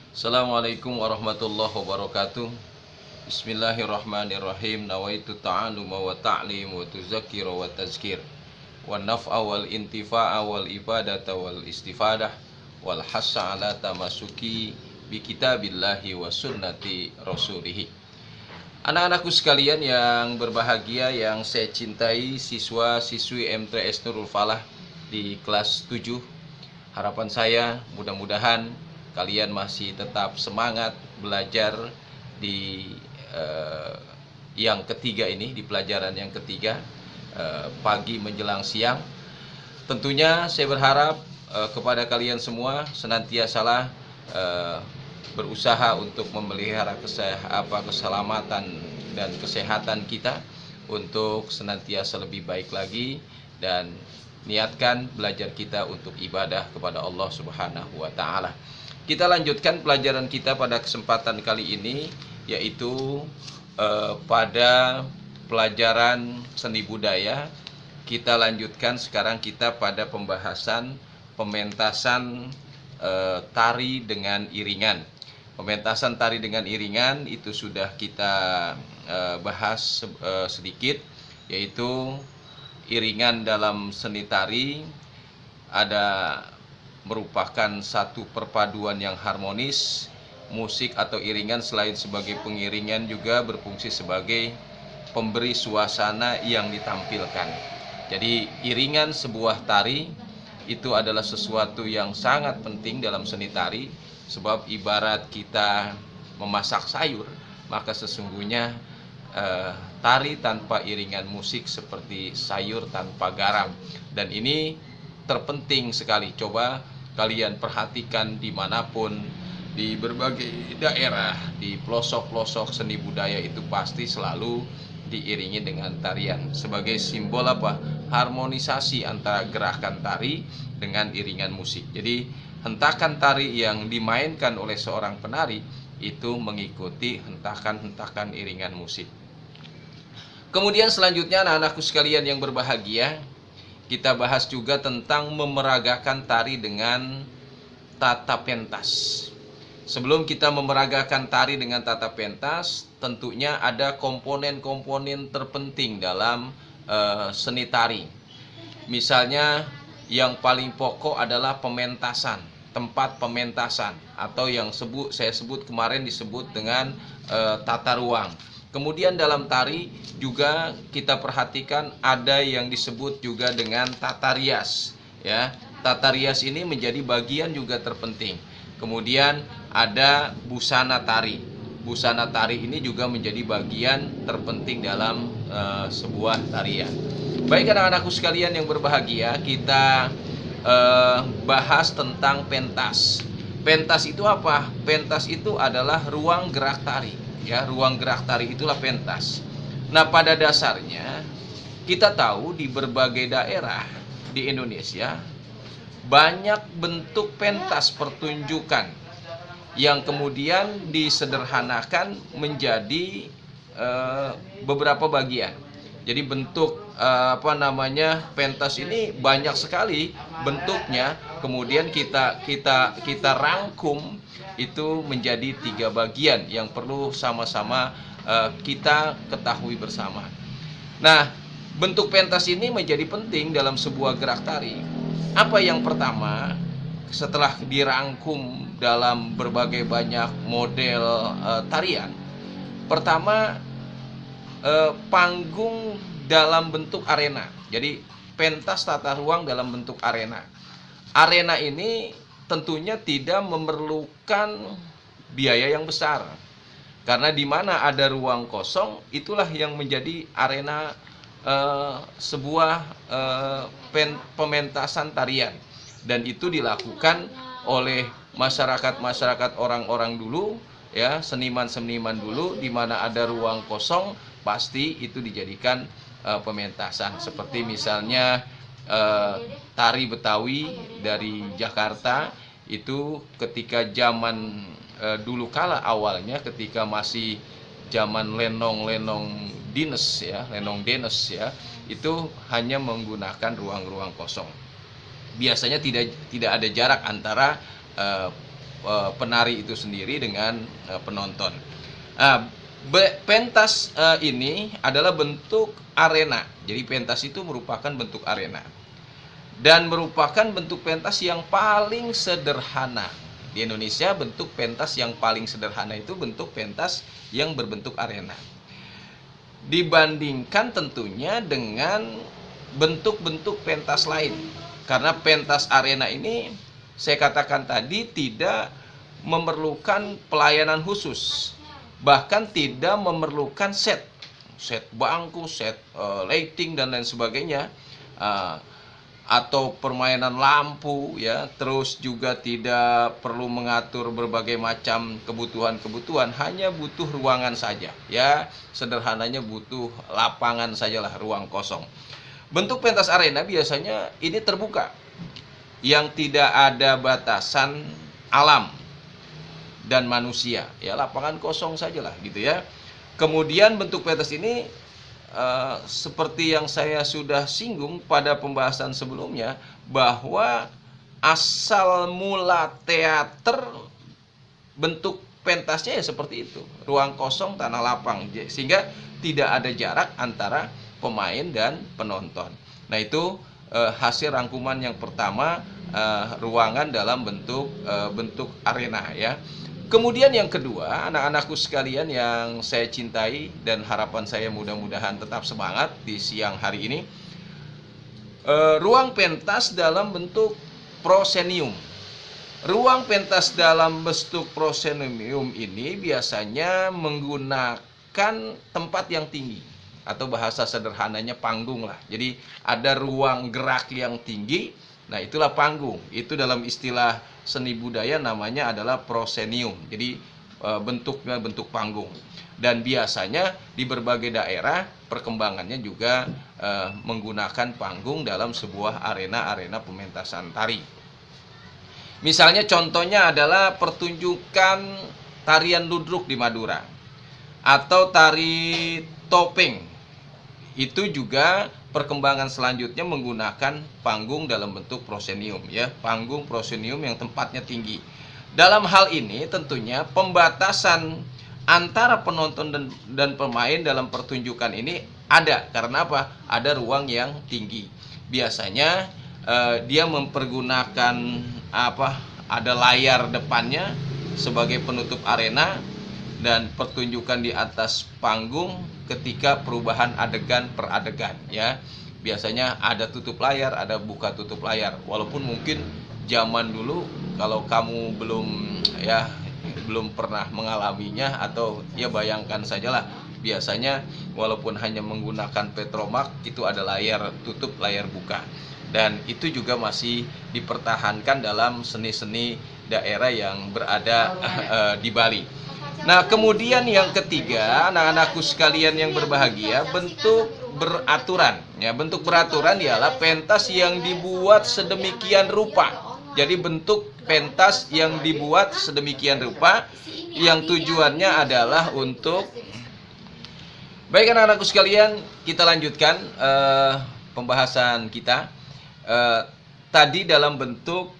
Assalamualaikum warahmatullahi wabarakatuh. Bismillahirrahmanirrahim. Nawaitu ta'aluma wa ta'lim wa tuzakkira wa tazkir wa naf'a wal intifa'a wal ibadata wal istifadah wal hassa ala tamasuki bi kitabillahi wa sunnati rasulih. Anak-anakku sekalian yang berbahagia, yang saya cintai, siswa-siswi M3S Nurul Falah di kelas 7. Harapan saya mudah-mudahan kalian masih tetap semangat belajar di yang ketiga ini, di pelajaran yang ketiga, pagi menjelang siang. Tentunya saya berharap kepada kalian semua senantiasalah berusaha untuk memelihara keselamatan dan kesehatan kita untuk senantiasa lebih baik lagi, dan niatkan belajar kita untuk ibadah kepada Allah Subhanahu wa taala. Kita lanjutkan pelajaran kita pada kesempatan kali ini, yaitu pada pelajaran seni budaya. Kita lanjutkan sekarang kita pada pembahasan pementasan tari dengan iringan. Pementasan tari dengan iringan itu sudah kita bahas sedikit, yaitu iringan dalam seni tari merupakan satu perpaduan yang harmonis. Musik atau iringan selain sebagai pengiringan juga berfungsi sebagai pemberi suasana yang ditampilkan. Jadi iringan sebuah tari itu adalah sesuatu yang sangat penting dalam seni tari, sebab ibarat kita memasak sayur, maka sesungguhnya tari tanpa iringan musik seperti sayur tanpa garam. Dan ini terpenting sekali. Coba kalian perhatikan dimanapun, di berbagai daerah, di pelosok-pelosok seni budaya itu pasti selalu diiringi dengan tarian sebagai simbol apa? Harmonisasi antara gerakan tari dengan iringan musik. Jadi hentakan tari yang dimainkan oleh seorang penari itu mengikuti hentakan-hentakan iringan musik. Kemudian selanjutnya anak-anakku sekalian yang berbahagia, kita bahas juga tentang memeragakan tari dengan tata pentas. Sebelum kita memeragakan tari dengan tata pentas, tentunya ada komponen-komponen terpenting dalam seni tari. Misalnya yang paling pokok adalah pementasan, tempat pementasan, atau yang saya sebut kemarin disebut dengan tata ruang. Kemudian dalam tari juga kita perhatikan ada yang disebut juga dengan tata rias, ya. Tata rias ini menjadi bagian juga terpenting. Kemudian ada busana tari. Busana tari ini juga menjadi bagian terpenting dalam sebuah tarian. Baik anak-anakku sekalian yang berbahagia, kita bahas tentang pentas. Pentas itu apa? Pentas itu adalah ruang gerak tari. Ya, ruang gerak tari itulah pentas. Nah, pada dasarnya kita tahu di berbagai daerah di Indonesia banyak bentuk pentas pertunjukan yang kemudian disederhanakan menjadi beberapa bagian. Jadi bentuk pentas ini banyak sekali bentuknya. Kemudian kita rangkum itu menjadi 3 bagian yang perlu sama-sama kita ketahui bersama. Nah, bentuk pentas ini menjadi penting dalam sebuah gerak tari. Apa yang pertama, setelah dirangkum dalam berbagai banyak model tarian, pertama panggung dalam bentuk arena. Jadi pentas tata ruang dalam bentuk arena. Arena ini tentunya tidak memerlukan biaya yang besar, karena di mana ada ruang kosong itulah yang menjadi arena sebuah pementasan tarian. Dan itu dilakukan oleh masyarakat orang-orang dulu, ya, seniman-seniman dulu. Di mana ada ruang kosong pasti itu dijadikan pementasan. Seperti misalnya tari Betawi dari Jakarta itu ketika zaman dulu kala awalnya, ketika masih zaman lenong dines ya, itu hanya menggunakan ruang-ruang kosong. Biasanya tidak ada jarak antara penari itu sendiri dengan penonton. Nah, pentas ini adalah bentuk arena. Jadi pentas itu merupakan bentuk arena dan merupakan bentuk pentas yang paling sederhana. Di Indonesia bentuk pentas yang paling sederhana itu bentuk pentas yang berbentuk arena. Dibandingkan tentunya dengan bentuk-bentuk pentas lain. Karena pentas arena ini saya katakan tadi tidak memerlukan pelayanan khusus. Bahkan tidak memerlukan set bangku, set lighting dan lain sebagainya, atau permainan lampu ya, terus juga tidak perlu mengatur berbagai macam kebutuhan, hanya butuh ruangan saja ya, sederhananya butuh lapangan sajalah, ruang kosong. Bentuk pentas arena biasanya ini terbuka, yang tidak ada batasan alam dan manusia ya, lapangan kosong sajalah gitu ya. Kemudian bentuk pentas ini seperti yang saya sudah singgung pada pembahasan sebelumnya, bahwa asal mula teater bentuk pentasnya ya seperti itu, ruang kosong, tanah lapang, sehingga tidak ada jarak antara pemain dan penonton. Nah itu hasil rangkuman yang pertama, ruangan dalam bentuk arena ya. Kemudian yang kedua, anak-anakku sekalian yang saya cintai dan harapan saya mudah-mudahan tetap semangat di siang hari ini, ruang pentas dalam bentuk proscenium. Ruang pentas dalam bentuk proscenium ini biasanya menggunakan tempat yang tinggi, atau bahasa sederhananya panggung lah. Jadi ada ruang gerak yang tinggi, nah itulah panggung. Itu dalam istilah seni budaya namanya adalah proscenium. Jadi bentuknya bentuk panggung. Dan biasanya di berbagai daerah perkembangannya juga menggunakan panggung dalam sebuah arena pementasan tari. Misalnya contohnya adalah pertunjukan tarian ludruk di Madura atau tari topeng. Itu juga perkembangan selanjutnya menggunakan panggung dalam bentuk proscenium ya, panggung proscenium yang tempatnya tinggi. Dalam hal ini tentunya pembatasan antara penonton dan pemain dalam pertunjukan ini ada. Karena apa? Ada ruang yang tinggi. Biasanya dia mempergunakan ada layar depannya sebagai penutup arena, dan pertunjukan di atas panggung ketika perubahan adegan per adegan ya. Biasanya ada tutup layar, ada buka tutup layar. Walaupun mungkin zaman dulu kalau kamu belum pernah mengalaminya, atau ya bayangkan sajalah, biasanya walaupun hanya menggunakan petromak itu ada layar tutup, layar buka. Dan itu juga masih dipertahankan dalam seni-seni daerah yang berada di Bali. Nah, kemudian yang ketiga, anak-anakku sekalian yang berbahagia, bentuk beraturan. Ya, bentuk beraturan ialah pentas yang dibuat sedemikian rupa. Jadi bentuk pentas yang dibuat sedemikian rupa yang tujuannya adalah untuk, baik anak-anakku sekalian, kita lanjutkan pembahasan kita. Tadi dalam bentuk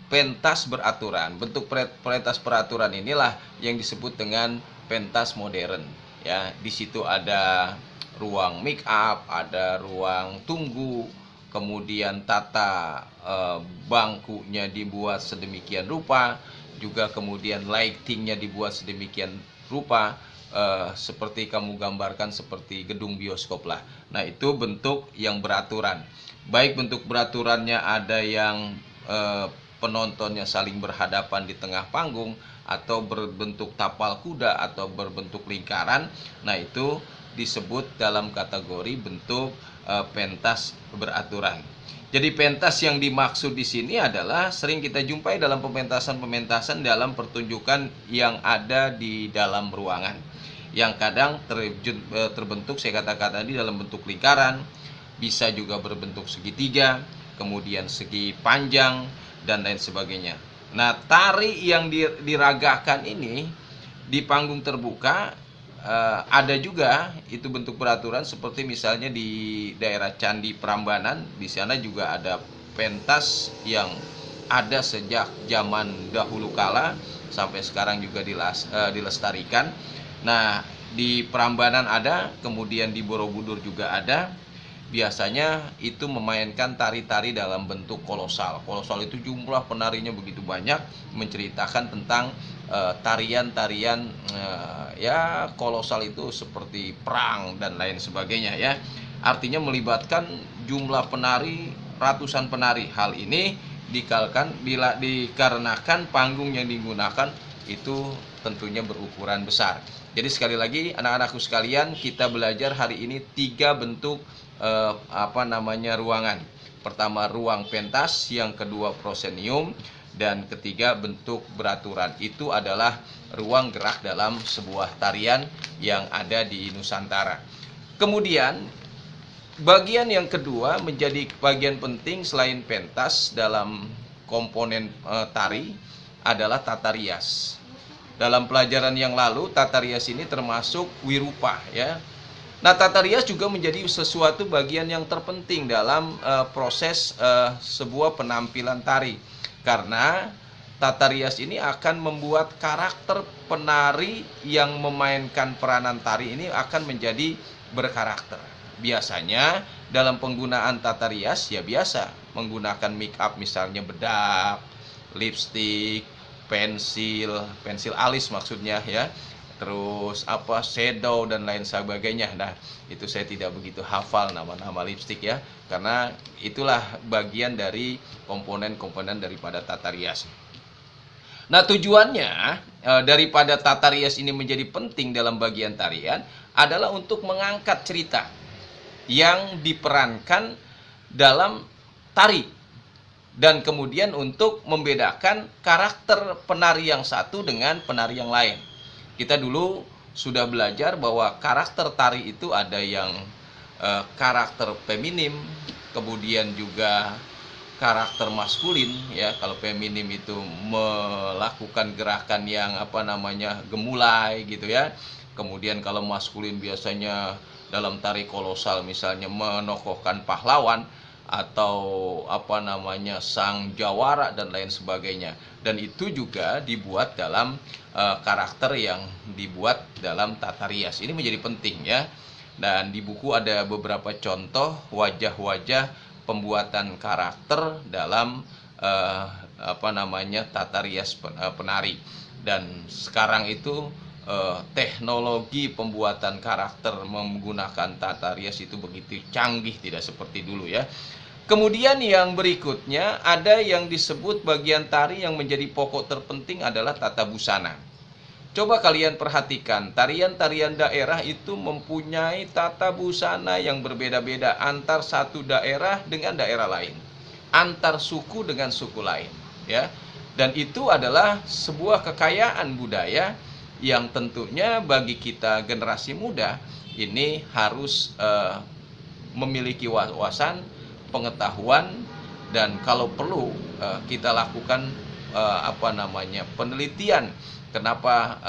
pentas beraturan. Bentuk pentas peraturan inilah yang disebut dengan pentas modern ya. Di situ ada ruang make up, ada ruang tunggu, kemudian tata bangkunya dibuat sedemikian rupa, juga kemudian lightingnya dibuat sedemikian rupa, seperti kamu gambarkan seperti gedung bioskop lah. Nah itu bentuk yang beraturan. Baik bentuk beraturannya ada yang penontonnya saling berhadapan di tengah panggung, atau berbentuk tapal kuda, atau berbentuk lingkaran. Nah itu disebut dalam kategori bentuk pentas beraturan. Jadi pentas yang dimaksud di sini adalah sering kita jumpai dalam pementasan-pementasan dalam pertunjukan yang ada di dalam ruangan, yang kadang terbentuk, saya katakan tadi, dalam bentuk lingkaran, bisa juga berbentuk segitiga, kemudian segi panjang, dan lain sebagainya. Nah, tari yang diragakan ini di panggung terbuka ada juga itu bentuk peraturan, seperti misalnya di daerah Candi Prambanan. Di sana juga ada pentas yang ada sejak zaman dahulu kala sampai sekarang juga dilestarikan. Nah, di Prambanan ada, kemudian di Borobudur juga ada. Biasanya itu memainkan tari-tari dalam bentuk kolosal. Kolosal itu jumlah penarinya begitu banyak, menceritakan tentang tarian-tarian ya kolosal itu seperti perang dan lain sebagainya ya. Artinya melibatkan jumlah penari, ratusan penari. Hal ini dikarenakan panggung yang digunakan itu tentunya berukuran besar. Jadi sekali lagi anak-anakku sekalian, kita belajar hari ini 3 bentuk ruangan. Pertama ruang pentas, yang kedua prosenium, dan ketiga bentuk beraturan. Itu adalah ruang gerak dalam sebuah tarian yang ada di Nusantara. Kemudian bagian yang kedua menjadi bagian penting selain pentas dalam komponen tari adalah tata rias. Dalam pelajaran yang lalu, tata rias ini termasuk wirupa ya. Nah, tata rias juga menjadi sesuatu bagian yang terpenting dalam proses sebuah penampilan tari. Karena tata rias ini akan membuat karakter penari yang memainkan peranan tari ini akan menjadi berkarakter. Biasanya dalam penggunaan tata rias ya biasa menggunakan make up, misalnya bedak, lipstick, pensil alis maksudnya ya, terus shadow dan lain sebagainya. Nah, itu saya tidak begitu hafal nama-nama lipstick ya, karena itulah bagian dari komponen-komponen daripada tata rias. Nah, tujuannya daripada tata rias ini menjadi penting dalam bagian tarian adalah untuk mengangkat cerita yang diperankan dalam tari, dan kemudian untuk membedakan karakter penari yang satu dengan penari yang lain. Kita dulu sudah belajar bahwa karakter tari itu ada yang karakter feminim, kemudian juga karakter maskulin ya. Kalau feminim itu melakukan gerakan yang gemulai gitu ya. Kemudian kalau maskulin biasanya dalam tari kolosal misalnya menokohkan pahlawan atau sang jawara dan lain sebagainya. Dan itu juga dibuat dalam karakter yang dibuat dalam tata rias. Ini menjadi penting ya. Dan di buku ada beberapa contoh wajah-wajah pembuatan karakter dalam tata rias penari. Dan sekarang itu teknologi pembuatan karakter menggunakan tata rias itu begitu canggih, tidak seperti dulu ya. Kemudian yang berikutnya ada yang disebut bagian tari yang menjadi pokok terpenting adalah tata busana. Coba kalian perhatikan, tarian-tarian daerah itu mempunyai tata busana yang berbeda-beda antar satu daerah dengan daerah lain, antar suku dengan suku lain ya. Dan itu adalah sebuah kekayaan budaya yang tentunya bagi kita generasi muda ini harus memiliki wawasan, pengetahuan, dan kalau perlu kita lakukan penelitian kenapa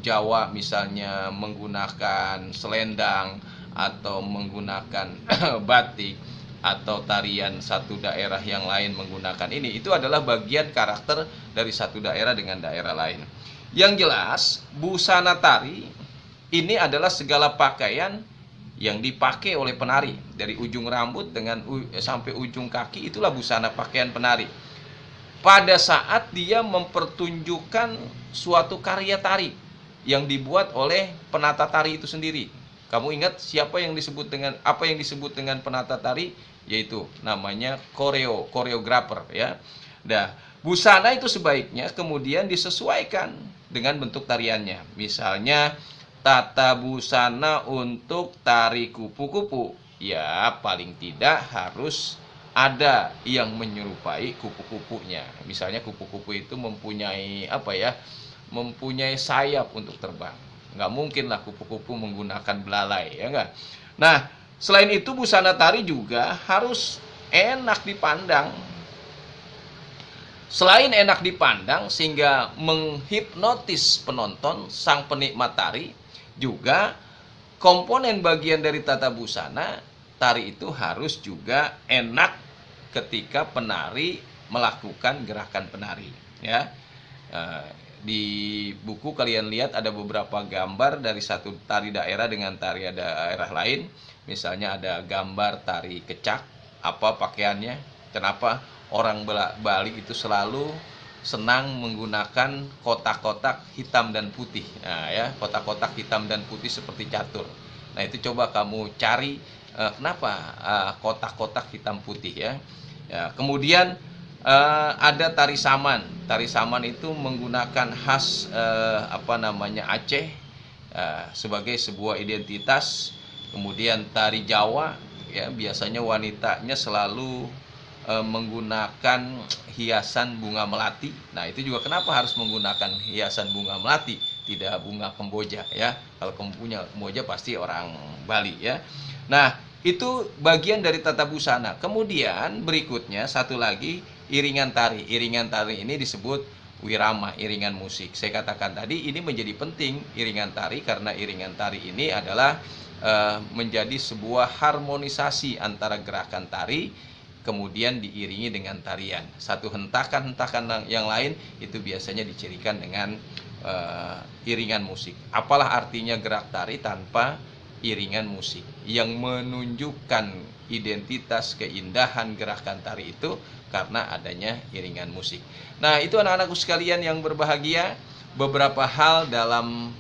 Jawa misalnya menggunakan selendang atau menggunakan batik, atau tarian satu daerah yang lain menggunakan ini. Itu adalah bagian karakter dari satu daerah dengan daerah lain. Yang jelas, busana tari ini adalah segala pakaian yang dipakai oleh penari, dari ujung rambut sampai ujung kaki, itulah busana pakaian penari. Pada saat dia mempertunjukkan suatu karya tari yang dibuat oleh penata tari itu sendiri. Kamu ingat apa yang disebut dengan penata tari? Yaitu namanya koreografer ya. Nah, busana itu sebaiknya kemudian disesuaikan dengan bentuk tariannya. Misalnya tata busana untuk tari kupu-kupu, ya paling tidak harus ada yang menyerupai kupu-kupunya. Misalnya kupu-kupu itu mempunyai mempunyai sayap untuk terbang. Nggak mungkin lah kupu-kupu menggunakan belalai, ya enggak? Nah, selain itu busana tari juga harus enak dipandang. Selain enak dipandang sehingga menghipnotis penonton, sang penikmat tari, juga komponen bagian dari tata busana tari itu harus juga enak ketika penari melakukan gerakan penari, ya. Di buku kalian lihat ada beberapa gambar dari satu tari daerah dengan tari daerah lain. Misalnya ada gambar tari kecak, apa pakaiannya, kenapa orang Bali itu selalu senang menggunakan kotak-kotak hitam dan putih. Nah, ya, kotak-kotak hitam dan putih seperti catur. Nah, itu coba kamu cari kenapa kotak-kotak hitam putih, ya. Ya, kemudian ada tari saman. Tari saman itu menggunakan khas Aceh sebagai sebuah identitas. Kemudian tari Jawa, ya, biasanya wanitanya selalu menggunakan hiasan bunga melati. Nah, itu juga kenapa harus menggunakan hiasan bunga melati, tidak bunga kemboja, ya. Kalau punya kemboja pasti orang Bali, ya. Nah, itu bagian dari tata busana. Kemudian berikutnya satu lagi, iringan tari. Iringan tari ini disebut wirama, iringan musik. Saya katakan tadi ini menjadi penting iringan tari karena iringan tari ini adalah menjadi sebuah harmonisasi antara gerakan tari kemudian diiringi dengan tarian. Satu hentakan-hentakan yang lain itu biasanya dicirikan dengan iringan musik. Apalah artinya gerak tari tanpa iringan musik yang menunjukkan identitas keindahan gerakan tari itu karena adanya iringan musik. Nah, itu anak-anakku sekalian yang berbahagia, beberapa hal dalam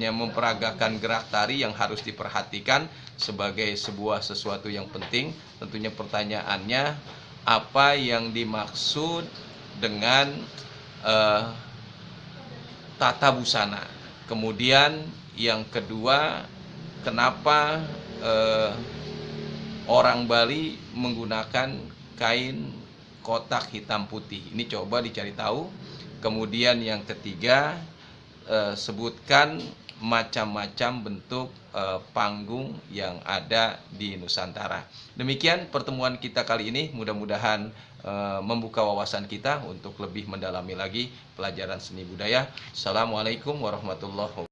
memperagakan gerak tari yang harus diperhatikan sebagai sebuah sesuatu yang penting. Tentunya pertanyaannya, apa yang dimaksud dengan tata busana? Kemudian yang kedua, kenapa orang Bali menggunakan kain kotak hitam putih? Ini coba dicari tahu. Kemudian yang ketiga, sebutkan macam-macam bentuk panggung yang ada di Nusantara. Demikian pertemuan kita kali ini, mudah-mudahan membuka wawasan kita untuk lebih mendalami lagi pelajaran seni budaya. Assalamualaikum warahmatullahi wabarakatuh.